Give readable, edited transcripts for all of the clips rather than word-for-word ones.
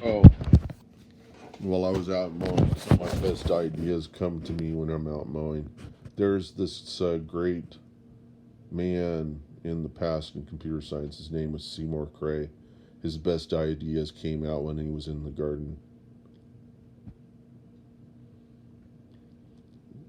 Oh, while I was out mowing, some of my best ideas come to me when I'm out mowing. There's this great man in the past in computer science. His name was Seymour Cray. His best ideas came out when he was in the garden.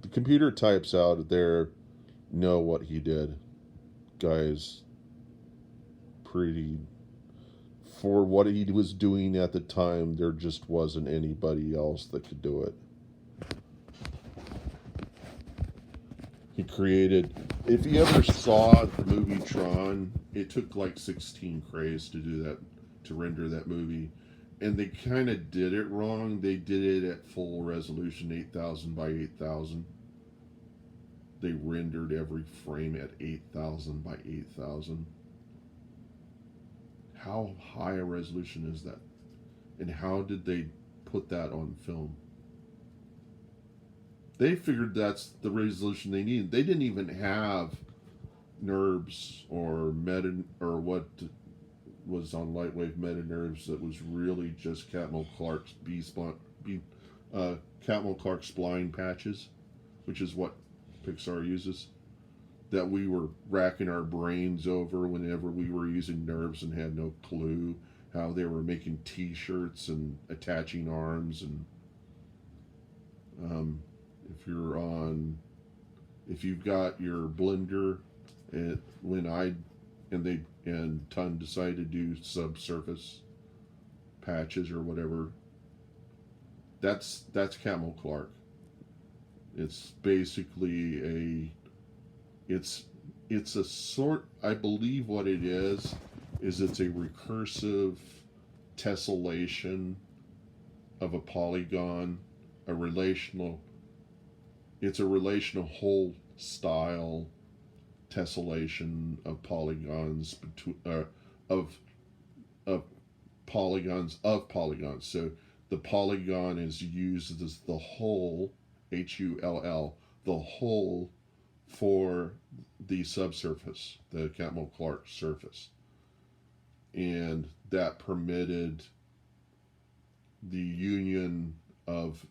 The computer types out there know what he did. Guys, pretty for what he was doing at the time, there just wasn't anybody else that could do it. He created. If you ever saw the movie Tron, it took like 16 crays to do that, to render that movie. And they kind of did it wrong. They did it at full resolution, 8,000 by 8,000. They rendered every frame at 8,000 by 8,000. How high a resolution is that? And how did they put that on film? They figured that's the resolution they needed. They didn't even have NURBS or meta or what was on Lightwave meta NURBS that was really just CamoClark's CamoClark spline patches, which is what Pixar uses. That we were racking our brains over whenever we were using NURBS and had no clue how they were making T-shirts and attaching arms and if you're on, if you've got your Blender, and when I and Ton decided to do subsurface patches or whatever, that's CamoClark. It's basically it's a sort, I believe what it is it's a recursive tessellation of a polygon, a relational, it's a relational whole style tessellation of polygons between of of polygons. So the polygon is used as the whole, HULL, the whole for the subsurface, the CamoClark surface, and that permitted the union of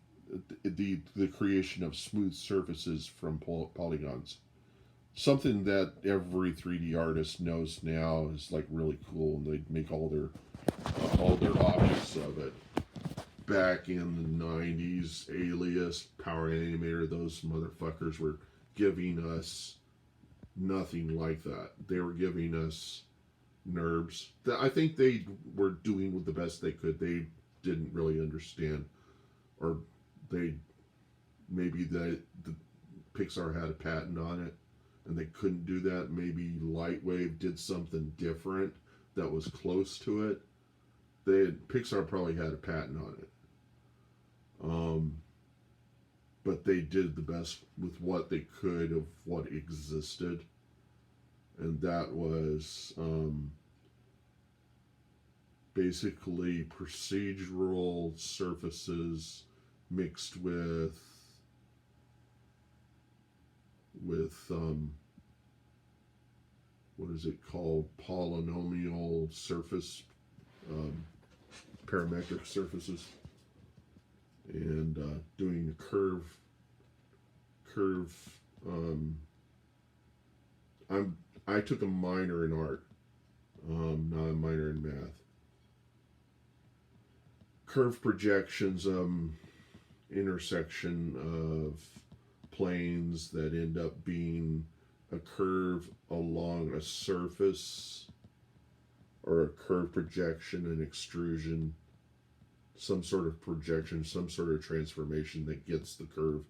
the creation of smooth surfaces from polygons. Something that every 3D artist knows now is like really cool, and they make all their objects of it. Back in the 90s, Alias, Power Animator, those motherfuckers were giving us nothing like that. They were giving us NURBS. I think they were doing the best they could. They didn't really understand, or they maybe the Pixar had a patent on it and they couldn't do that. Maybe Lightwave did something different that was close to it. Pixar probably had a patent on it. But they did the best with what they could of what existed, and that was basically procedural surfaces mixed with what is it called, polynomial surface, parametric surfaces, and doing a curve. I took a minor in art, not a minor in math. Curve projections, intersection of planes that end up being a curve along a surface, or a curve projection and extrusion, some sort of projection, some sort of transformation that gets the curve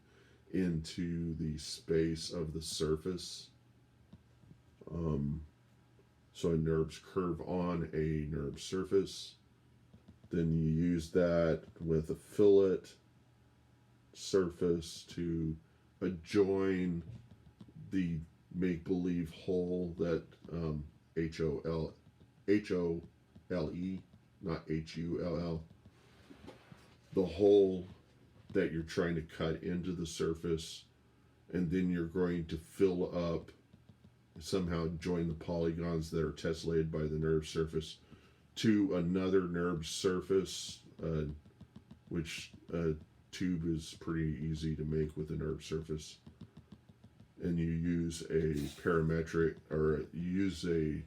into the space of the surface. So a NURBS curve on a NURBS surface. Then you use that with a fillet surface to adjoin the make-believe hole that H-O-L-E, not H-U-L-L, the hole that you're trying to cut into the surface, and then you're going to fill up, somehow join the polygons that are tessellated by the NURBS surface to another NURBS surface uh, which tube is pretty easy to make with an herb surface. And you use a parametric, or you use a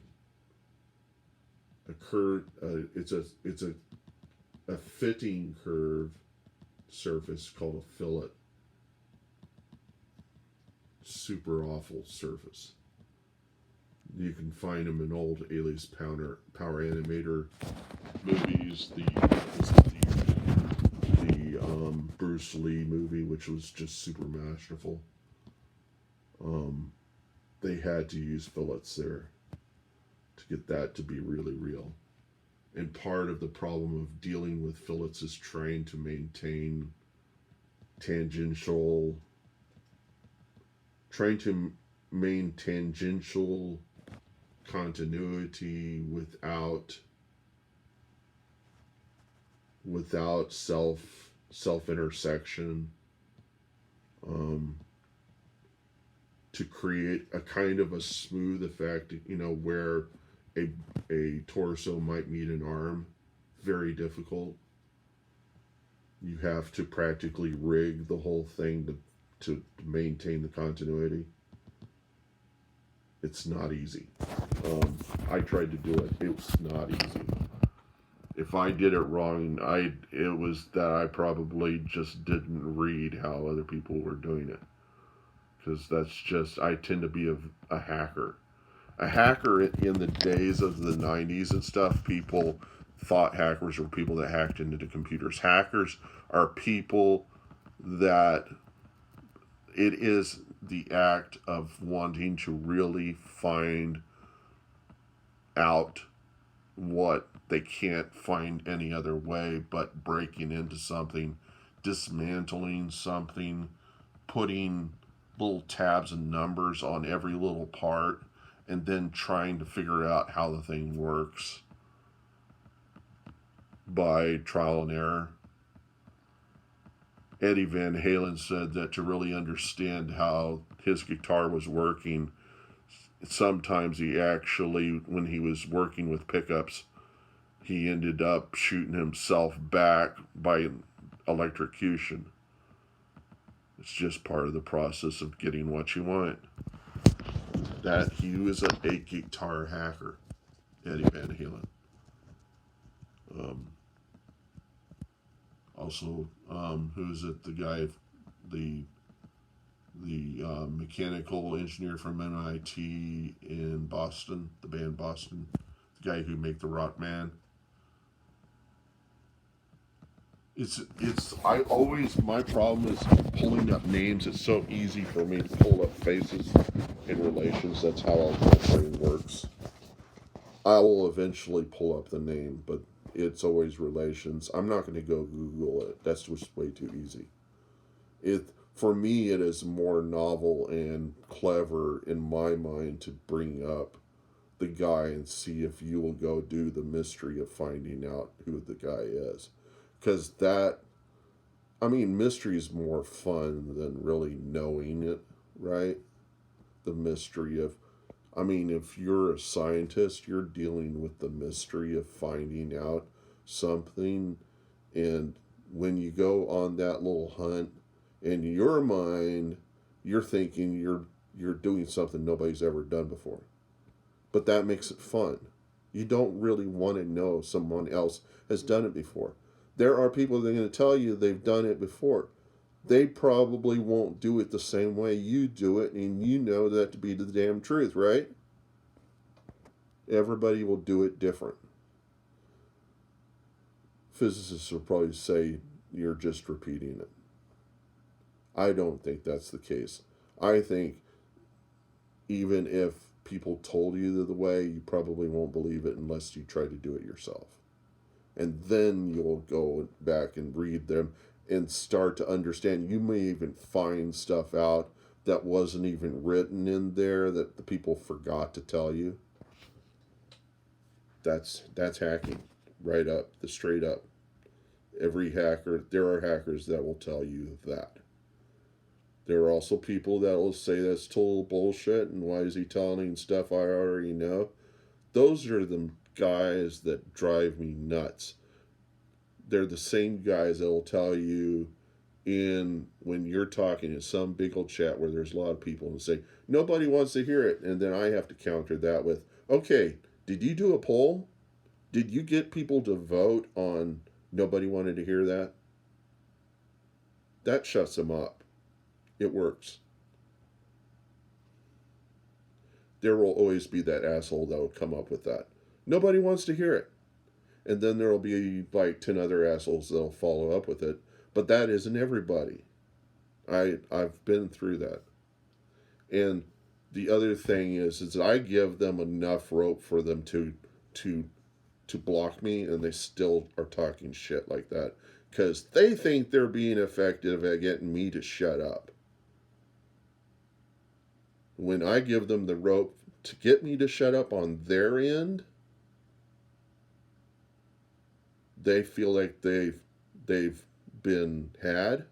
curve. It's a fitting curve surface called a fillet. Super awful surface. You can find them in old Alias Power Animator movies. The Bruce Lee movie, which was just super masterful. Um, they had to use fillets there to get that to be really real. And part of the problem of dealing with fillets is trying to maintain tangential, trying to maintain tangential continuity without self intersection, um, to create a kind of a smooth effect, where a torso might meet an arm. Very difficult. You have to practically rig the whole thing to maintain the continuity. It's not easy. I tried to do it. It was not easy. If I did it wrong, it was that I probably just didn't read how other people were doing it. Because that's just, I tend to be a hacker. A hacker in the days of the 90s and stuff, people thought hackers were people that hacked into the computers. Hackers are people that it is the act of wanting to really find out what they can't find any other way but breaking into something, dismantling something, putting little tabs and numbers on every little part, and then trying to figure out how the thing works by trial and error. Eddie Van Halen said that to really understand how his guitar was working, sometimes he actually, when he was working with pickups, he ended up shooting himself back by electrocution. It's just part of the process of getting what you want. That he was a guitar hacker, Eddie Van Halen. Also, who's it? The guy, the mechanical engineer from MIT in Boston, the band Boston, the guy who made the Rock Man. I always, my problem is pulling up names. It's so easy for me to pull up faces and relations. That's how my brain works. I will eventually pull up the name, but it's always relations. I'm not going to go Google it. That's just way too easy. For me, it is more novel and clever in my mind to bring up the guy and see if you will go do the mystery of finding out who the guy is. Because mystery is more fun than really knowing it, right? The mystery of, if you're a scientist, you're dealing with the mystery of finding out something. And when you go on that little hunt, in your mind, you're thinking you're doing something nobody's ever done before. But that makes it fun. You don't really want to know someone else has done it before. There are people that are going to tell you they've done it before. They probably won't do it the same way you do it, and you know that to be the damn truth, right? Everybody will do it different. Physicists will probably say you're just repeating it. I don't think that's the case. I think even if people told you the way, you probably won't believe it unless you try to do it yourself. And then you'll go back and read them and start to understand. You may even find stuff out that wasn't even written in there that the people forgot to tell you. That's hacking, right up, the straight up. Every hacker, there are hackers that will tell you that. There are also people that will say that's total bullshit and why is he telling stuff I already know? Those are the guys that drive me nuts. they're the same guys that will tell you in when you're talking in some big old chat where there's a lot of people and say nobody wants to hear it, and then I have to counter that with, okay, did you do a poll? Did you get people to vote on nobody wanted to hear that? That shuts them up. It works. There will always be that asshole that will come up with that. Nobody wants to hear it. And then there will be like 10 other assholes that'll follow up with it. But that isn't everybody. I've been through that. And the other thing is I give them enough rope for them to block me, and they still are talking shit like that because they think they're being effective at getting me to shut up. When I give them the rope to get me to shut up on their end, they feel like they've been had,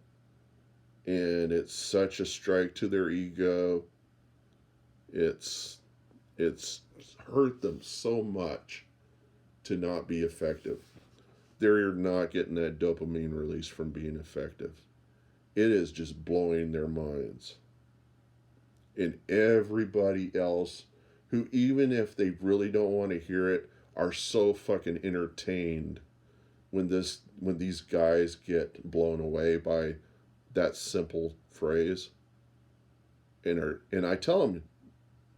and it's such a strike to their ego. It's hurt them so much to not be effective. They're not getting that dopamine release from being effective. It is just blowing their minds. And everybody else who, even if they really don't want to hear it, are so fucking entertained when these guys get blown away by that simple phrase. And I tell them,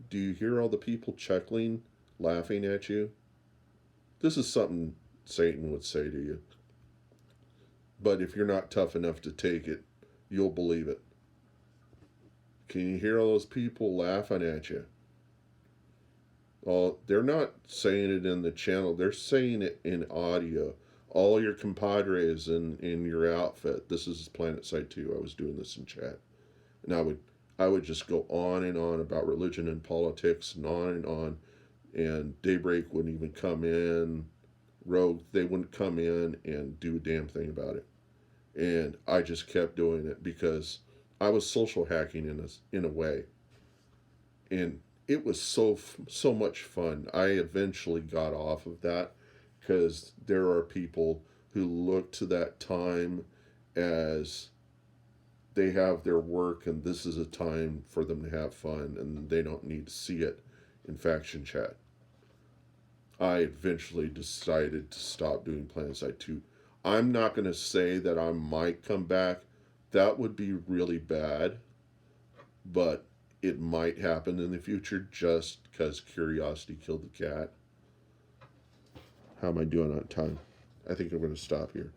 do you hear all the people chuckling, laughing at you? This is something Satan would say to you. But if you're not tough enough to take it, you'll believe it. Can you hear all those people laughing at you? Well, they're not saying it in the channel. They're saying it in audio. All your compadres in your outfit. This is Planet Side 2. I was doing this in chat. And I would just go on and on about religion and politics and on and on. And Daybreak wouldn't even come in. Rogue, they wouldn't come in and do a damn thing about it. And I just kept doing it because I was social hacking in a way. And it was so much fun. I eventually got off of that because there are people who look to that time as they have their work and this is a time for them to have fun, and they don't need to see it in faction chat. I eventually decided to stop doing PlanetSide 2. I'm not going to say that I might come back. That would be really bad. But it might happen in the future just because curiosity killed the cat. How am I doing on time? I think I'm going to stop here.